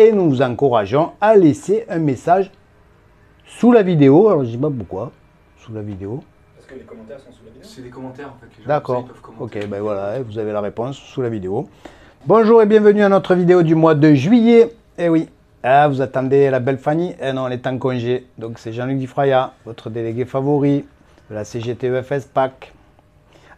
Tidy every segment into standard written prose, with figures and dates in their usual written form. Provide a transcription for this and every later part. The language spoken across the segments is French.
et nous vous encourageons à laisser un message sous la vidéo. Alors je ne sais pas pourquoi, sous la vidéo. Parce que les commentaires sont sous la vidéo. C'est des commentaires en fait. D'accord, ok, ben voilà, vous avez la réponse sous la vidéo. Bonjour et bienvenue à notre vidéo du mois de juillet. Eh oui, ah, vous attendez la belle Fanny? Eh non, elle est en congé. Donc c'est Jean-Luc Dufraya, votre délégué favori de la CGT EFS PAC.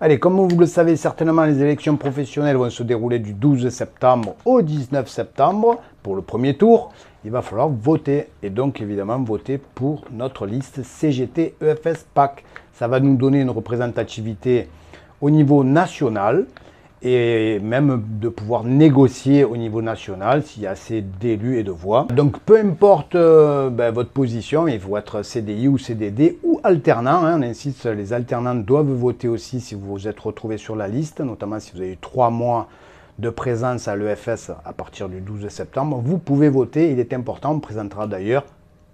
Allez, comme vous le savez certainement, les élections professionnelles vont se dérouler du 12 septembre au 19 septembre pour le premier tour. Il va falloir voter et donc évidemment voter pour notre liste CGT EFS PAC. Ça va nous donner une représentativité au niveau national et même de pouvoir négocier au niveau national s'il y a assez d'élus et de voix. Donc peu importe votre position, il faut être CDI ou CDD ou alternant. On insiste, les alternants doivent voter aussi si vous vous êtes retrouvé sur la liste, notamment si vous avez eu 3 mois de présence à l'EFS à partir du 12 septembre. Vous pouvez voter, il est important, on présentera d'ailleurs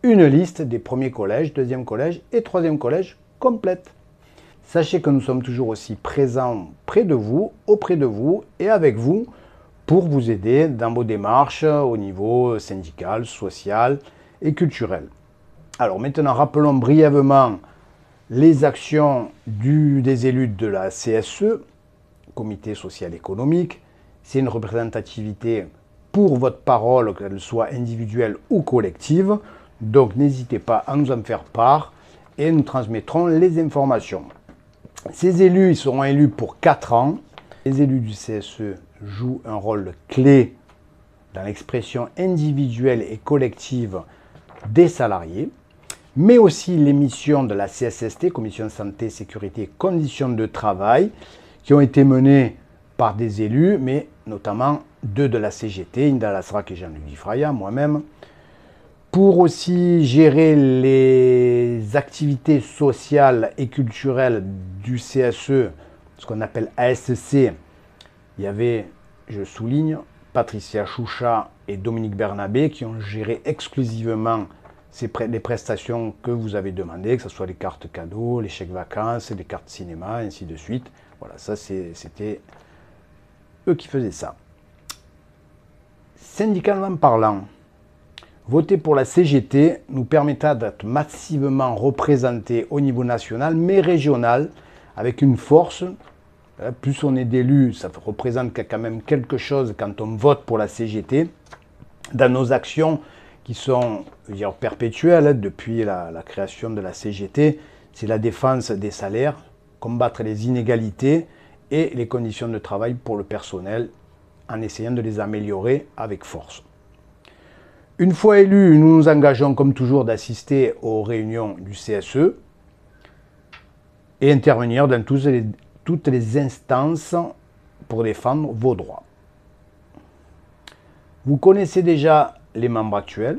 une liste des premiers collèges, deuxième collège et troisième collège complète. Sachez que nous sommes toujours aussi présents près de vous, auprès de vous et avec vous pour vous aider dans vos démarches au niveau syndical, social et culturel. Alors maintenant, rappelons brièvement les actions des élus de la CSE, Comité social économique. C'est une représentativité pour votre parole, qu'elle soit individuelle ou collective. Donc n'hésitez pas à nous en faire part et nous transmettrons les informations. Ces élus, ils seront élus pour 4 ans. Les élus du CSE jouent un rôle clé dans l'expression individuelle et collective des salariés, mais aussi les missions de la CSST, Commission Santé, Sécurité et Conditions de Travail, qui ont été menées par des élus, mais notamment 2 de la CGT, Inda Lasrak et Jean-Luc Dufraya, moi-même, pour aussi gérer les activités sociales et culturelles du CSE, ce qu'on appelle ASC. Il y avait, je souligne, Patricia Choucha et Dominique Bernabé qui ont géré exclusivement les prestations que vous avez demandées, que ce soit les cartes cadeaux, les chèques vacances, les cartes cinéma, ainsi de suite. Voilà, ça c'était eux qui faisaient ça. Syndicalement parlant, voter pour la CGT nous permettra d'être massivement représentés au niveau national, mais régional, avec une force. Plus on est d'élus, ça représente quand même quelque chose quand on vote pour la CGT. Dans nos actions qui sont perpétuelles depuis la création de la CGT, c'est la défense des salaires, combattre les inégalités et les conditions de travail pour le personnel en essayant de les améliorer avec force. Une fois élus, nous nous engageons comme toujours d'assister aux réunions du CSE et intervenir dans toutes les instances pour défendre vos droits. Vous connaissez déjà les membres actuels,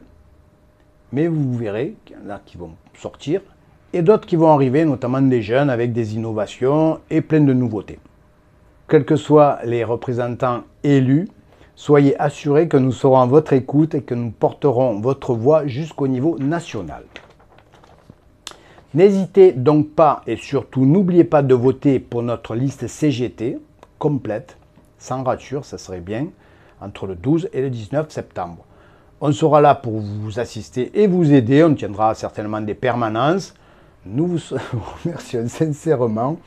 mais vous verrez qu'il y en a qui vont sortir et d'autres qui vont arriver, notamment des jeunes avec des innovations et plein de nouveautés. Quels que soient les représentants élus, soyez assurés que nous serons à votre écoute et que nous porterons votre voix jusqu'au niveau national. N'hésitez donc pas et surtout n'oubliez pas de voter pour notre liste CGT complète, sans rature, ça serait bien, entre le 12 et le 19 septembre. On sera là pour vous assister et vous aider, on tiendra certainement des permanences. Nous vous remercions sincèrement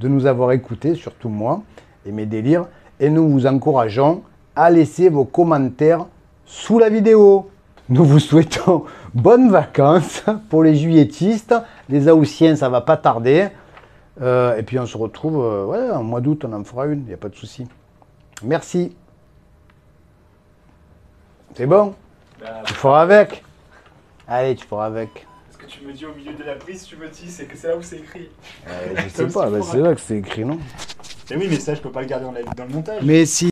de nous avoir écoutés, surtout moi et mes délires, et nous vous encourageons à laisser vos commentaires sous la vidéo. Nous vous souhaitons bonnes vacances pour les juilletistes. Les Haussiens, ça va pas tarder. Et puis on se retrouve en mois d'août, on en fera une, il n'y a pas de souci. Merci. C'est bon? Tu feras avec. Allez, tu feras avec. Parce que tu me dis au milieu de la prise, tu me dis, c'est que c'est là où c'est écrit. Je sais pas, c'est là que c'est écrit, non? Mais oui, mais ça, je peux pas le garder dans le montage. Mais si.